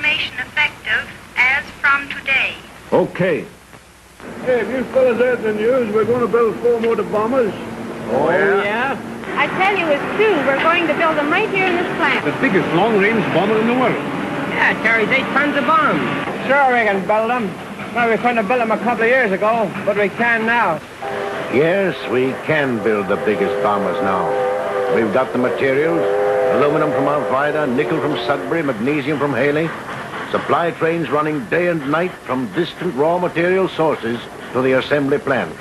formation effective as from today. Okay. Hey, if you fellas heard the news, we're going to build 4 motor bombers. Oh, yeah? I tell you, it's true. We're going to build them right here in this plant. The biggest long-range bomber in the world. Yeah, it carries 8 tons of bombs. Sure, we can build them. Well, we couldn't have built them a couple of years ago, but we can now. Yes, we can build the biggest bombers now. We've got the materials, aluminum from Alvida, nickel from Sudbury, magnesium from Haley, supply trains running day and night from distant raw material sources to the assembly plants.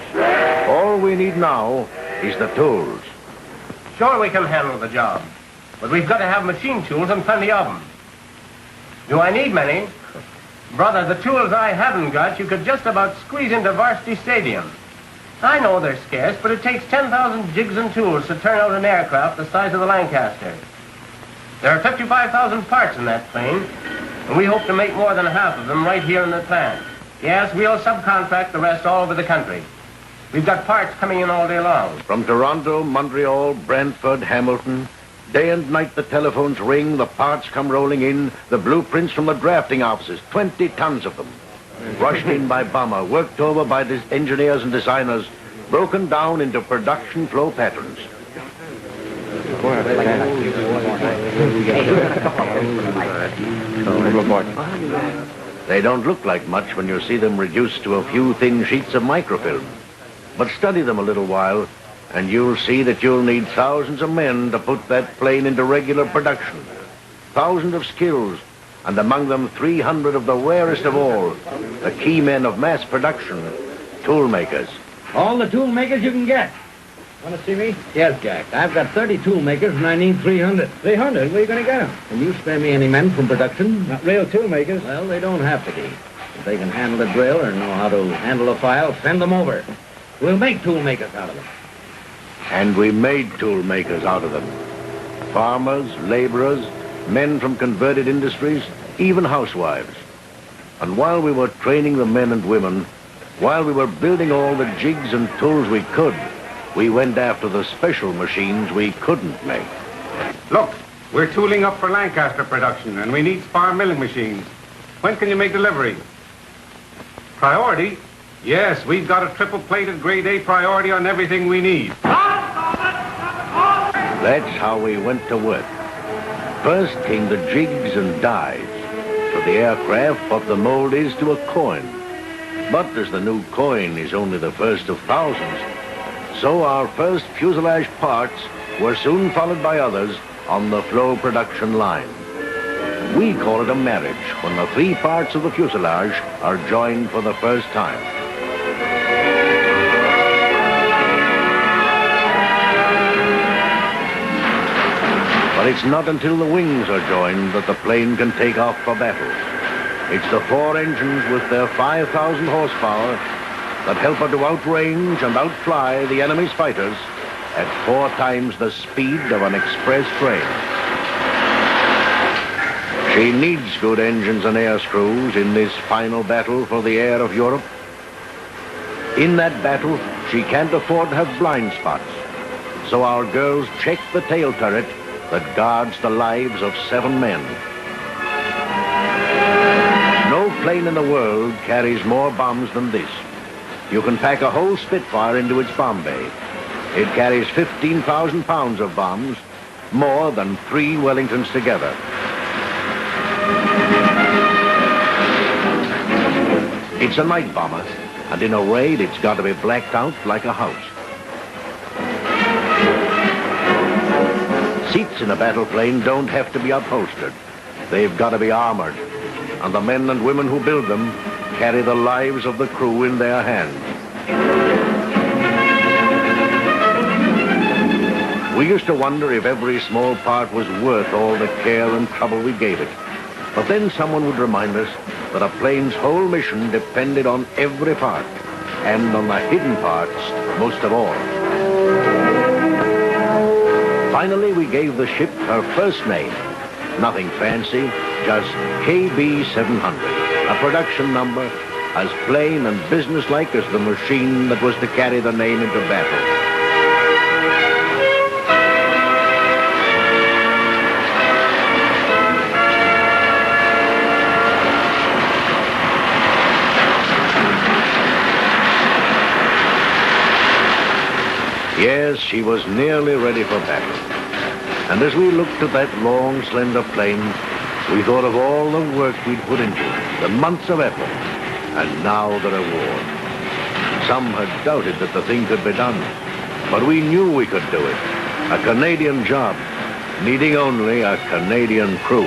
All we need now is the tools. Sure, we can handle the job, but we've got to have machine tools and plenty of them. Do I need many? Brother, the tools I haven't got, you could just about squeeze into Varsity Stadium. I know they're scarce, but it takes 10,000 jigs and tools to turn out an aircraft the size of the Lancaster. There are 55,000 parts in that plane, and we hope to make more than half of them right here in the plant. Yes, we'll subcontract the rest all over the country. We've got parts coming in all day long. From Toronto, Montreal, Brantford, Hamilton, day and night the telephones ring, the parts come rolling in, the blueprints from the drafting offices, 20 tons of them. Rushed in by bomber, worked over by engineers and designers, broken down into production flow patterns. They don't look like much when you see them reduced to a few thin sheets of microfilm. But study them a little while, and you'll see that you'll need thousands of men to put that plane into regular production. Thousands of skills, and among them 300 of the rarest of all, the key men of mass production, tool makers. All the tool makers you can get. Want to see me? Yes, Jack. I've got 30 tool makers, and I need 300. 300? Where are you going to get them? Can you spare me any men from production? Not real tool makers. Well, they don't have to be. If they can handle the drill or know how to handle a file, send them over. We'll make tool makers out of them. And we made tool makers out of them. Farmers, laborers, men from converted industries, even housewives. And while we were training the men and women, while we were building all the jigs and tools we could, we went after the special machines we couldn't make. Look, we're tooling up for Lancaster production, and we need spar milling machines. When can you make delivery? Priority? Yes, we've got a triple-plated grade A priority on everything we need. That's how we went to work. First came the jigs and dies. For the aircraft, what the mold is to a coin. But as the new coin is only the first of thousands, so our first fuselage parts were soon followed by others on the flow production line. We call it a marriage when the 3 parts of the fuselage are joined for the first time. But it's not until the wings are joined that the plane can take off for battle. It's the 4 engines with their 5,000 horsepower that help her to outrange and outfly the enemy's fighters at 4 times the speed of an express train. She needs good engines and air screws in this final battle for the air of Europe. In that battle, she can't afford to have blind spots. So our girls check the tail turret that guards the lives of 7 men. No plane in the world carries more bombs than this. You can pack a whole Spitfire into its bomb bay. It carries 15,000 pounds of bombs, more than 3 Wellingtons together. It's a night bomber, and in a raid it's got to be blacked out like a house. Seats in a battle plane don't have to be upholstered. They've got to be armored, and the men and women who build them carry the lives of the crew in their hands. We used to wonder if every small part was worth all the care and trouble we gave it. But then someone would remind us that a plane's whole mission depended on every part, and on the hidden parts most of all. Finally, we gave the ship her first name. Nothing fancy, just KB-700, a production number as plain and businesslike as the machine that was to carry the name into battle. Yes, she was nearly ready for battle. And as we looked at that long, slender plane, we thought of all the work we'd put into it, the months of effort, and now the reward. Some had doubted that the thing could be done, but we knew we could do it. A Canadian job, needing only a Canadian crew.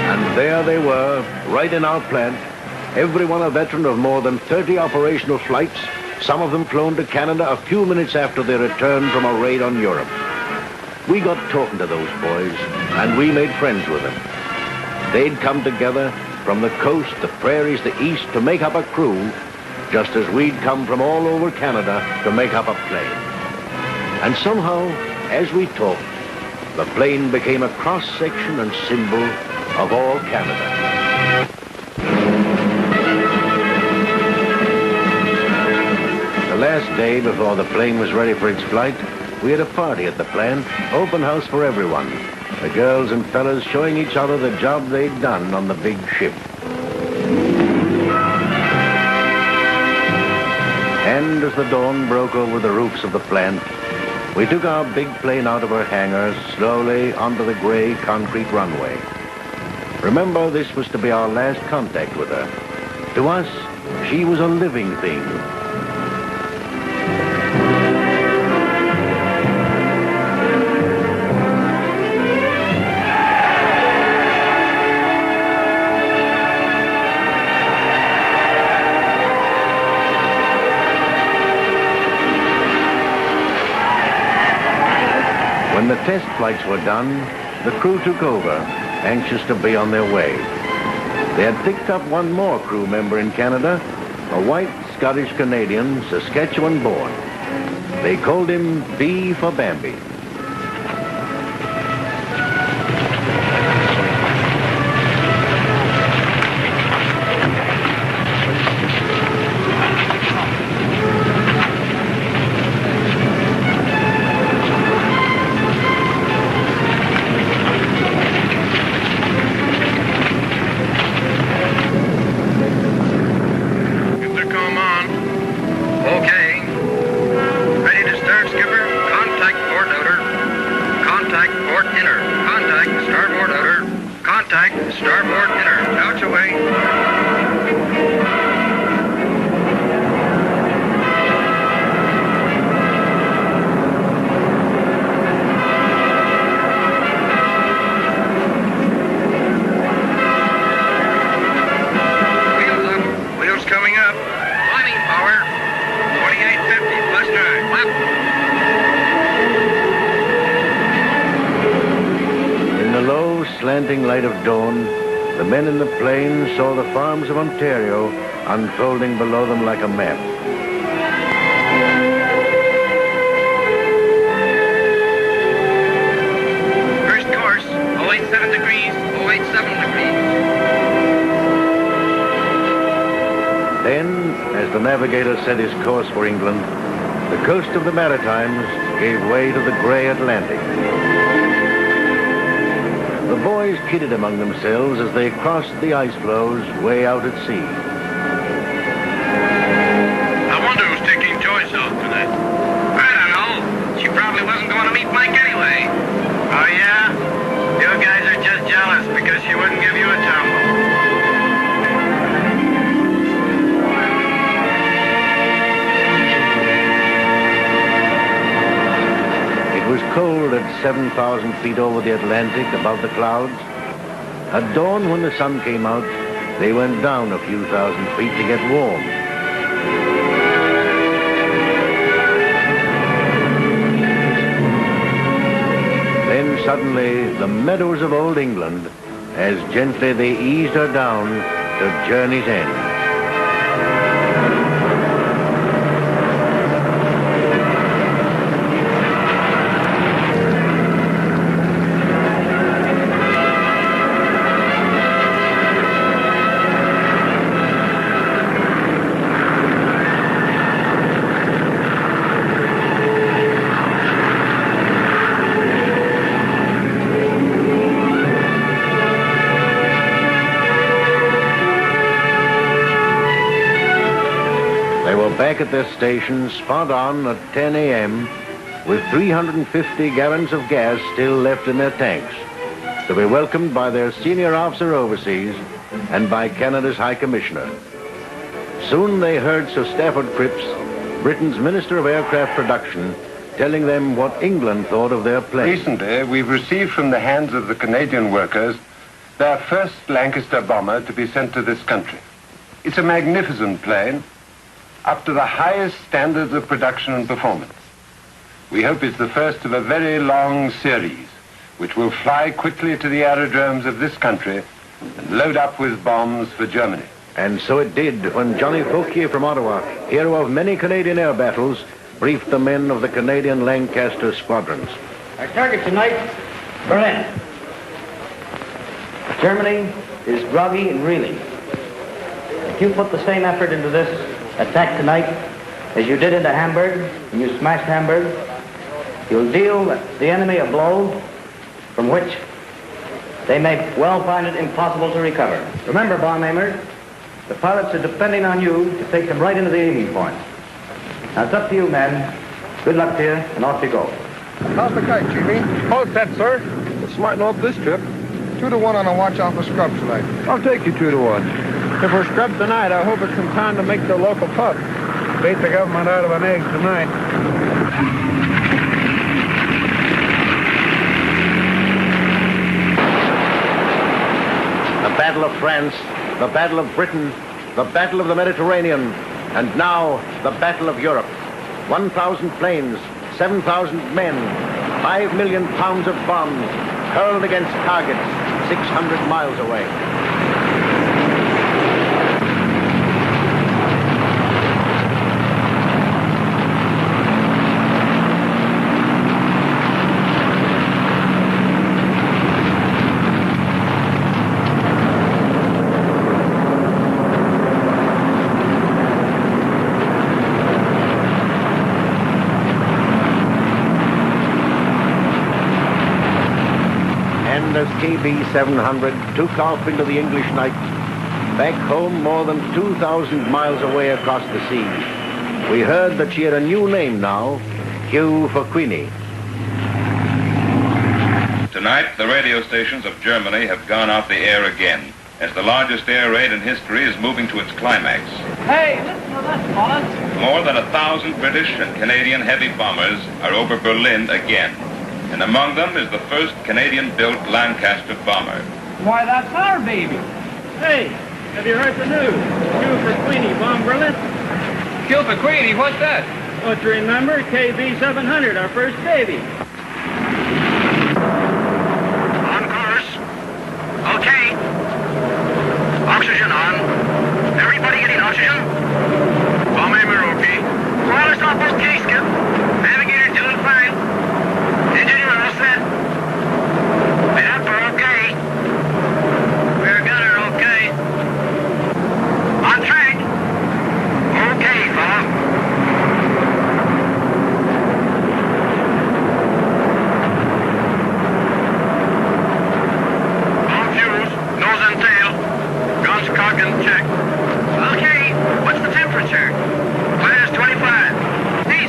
And there they were, right in our plant, everyone a veteran of more than 30 operational flights, some of them flown to Canada a few minutes after their return from a raid on Europe. We got talking to those boys, and we made friends with them. They'd come together from the coast, the prairies, the east to make up a crew, just as we'd come from all over Canada to make up a plane. And somehow, as we talked, the plane became a cross-section and symbol of all Canada. The last day before the plane was ready for its flight, we had a party at the plant, open house for everyone. The girls and fellas showing each other the job they'd done on the big ship. And as the dawn broke over the roofs of the plant, we took our big plane out of her hangar slowly onto the gray concrete runway. Remember, this was to be our last contact with her. To us, she was a living thing. When the test flights were done, the crew took over, anxious to be on their way. They had picked up one more crew member in Canada, a white Scottish-Canadian, Saskatchewan-born. They called him B for Bambi. Slanting light of dawn, the men in the plane saw the farms of Ontario unfolding below them like a map. First course, 087 degrees, 087 degrees. Then, as the navigator set his course for England, the coast of the Maritimes gave way to the gray Atlantic. The boys kidded among themselves as they crossed the ice floes way out at sea. I wonder who's taking Joyce out tonight. I don't know. She probably wasn't going to meet Mike anyway. Oh, yeah? You guys are just jealous because she wouldn't give you a tumble. It was cold at 7,000 feet over the Atlantic above the clouds. At dawn, when the sun came out, they went down a few thousand feet to get warm. Then suddenly, the meadows of old England, as gently they eased her down to journey's end. back at their station spot on at 10 a.m. with 350 gallons of gas still left in their tanks, to be welcomed by their senior officer overseas and by Canada's High Commissioner. Soon they heard Sir Stafford Cripps, Britain's Minister of Aircraft Production, telling them what England thought of their plane. Recently, we've received from the hands of the Canadian workers their first Lancaster bomber to be sent to this country. It's a magnificent plane, up to the highest standards of production and performance. We hope it's the first of a very long series, which will fly quickly to the aerodromes of this country and load up with bombs for Germany. And so it did when Johnny Fauquier from Ottawa, hero of many Canadian air battles, briefed the men of the Canadian Lancaster squadrons. Our target tonight, Berlin. Germany is groggy and reeling. If you put the same effort into this attack tonight as you did into Hamburg, and you smashed Hamburg, you'll deal the enemy a blow from which they may well find it impossible to recover. Remember, bomb aimers, the pilots are depending on you to take them right into the aiming point. Now, it's up to you, men. Good luck to you, and off you go. How's the kite, Jimmy? All set, sir. We'll smarten up this trip. 2-to-1 on a watch out for scrub tonight. I'll take you 2-to-1. If we're scrubbed tonight, I hope it's in time to make the local pub. Bait the government out of an egg tonight. The Battle of France, the Battle of Britain, the Battle of the Mediterranean, and now the Battle of Europe. 1,000 planes, 7,000 men, 5 million pounds of bombs hurled against targets 600 miles away. As KB-700 took off into the English night, back home more than 2,000 miles away across the sea, we heard that she had a new name now, Q for Queenie. Tonight, the radio stations of Germany have gone off the air again, as the largest air raid in history is moving to its climax. Hey, listen to this, fellas. More than 1,000 British and Canadian heavy bombers are over Berlin again. And among them is the first Canadian-built Lancaster bomber. Why, that's our baby. Hey, have you heard the news? Q for Queenie, bomb Berlin. Q for Queenie, what's that? Don't you remember? KB-700, our first baby. On course. Okay. Oxygen on. Everybody getting oxygen? Bomb aimer okay. Wireless off okay, Skip. Navigator doing fine. Engineer all set. Mapper okay. Rear gunner okay. On track. Okay, fella. Bomb fuse, nose and tail. Guns cock and check. Okay, what's the temperature? -25. Hey,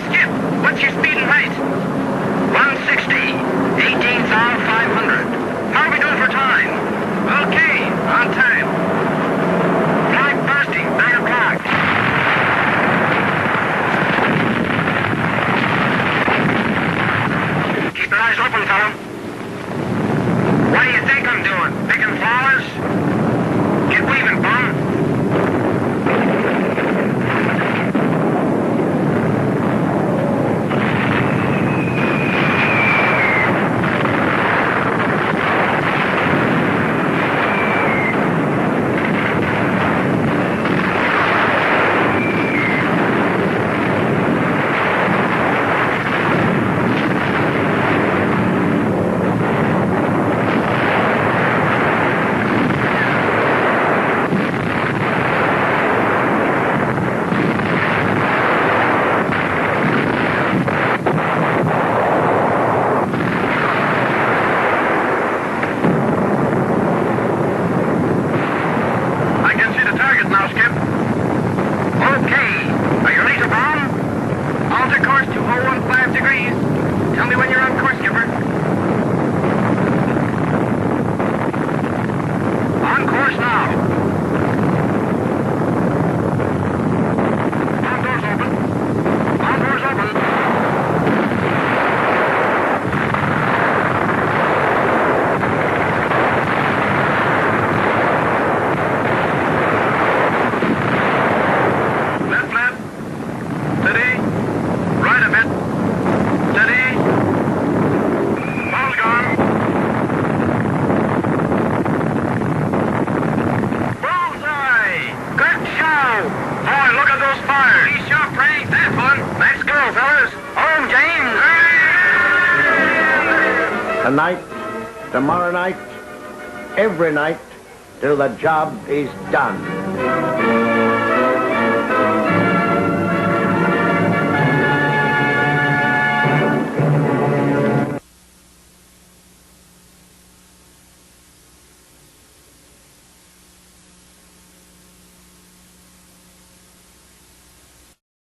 home, James. Tonight, tomorrow night, every night, till the job is done.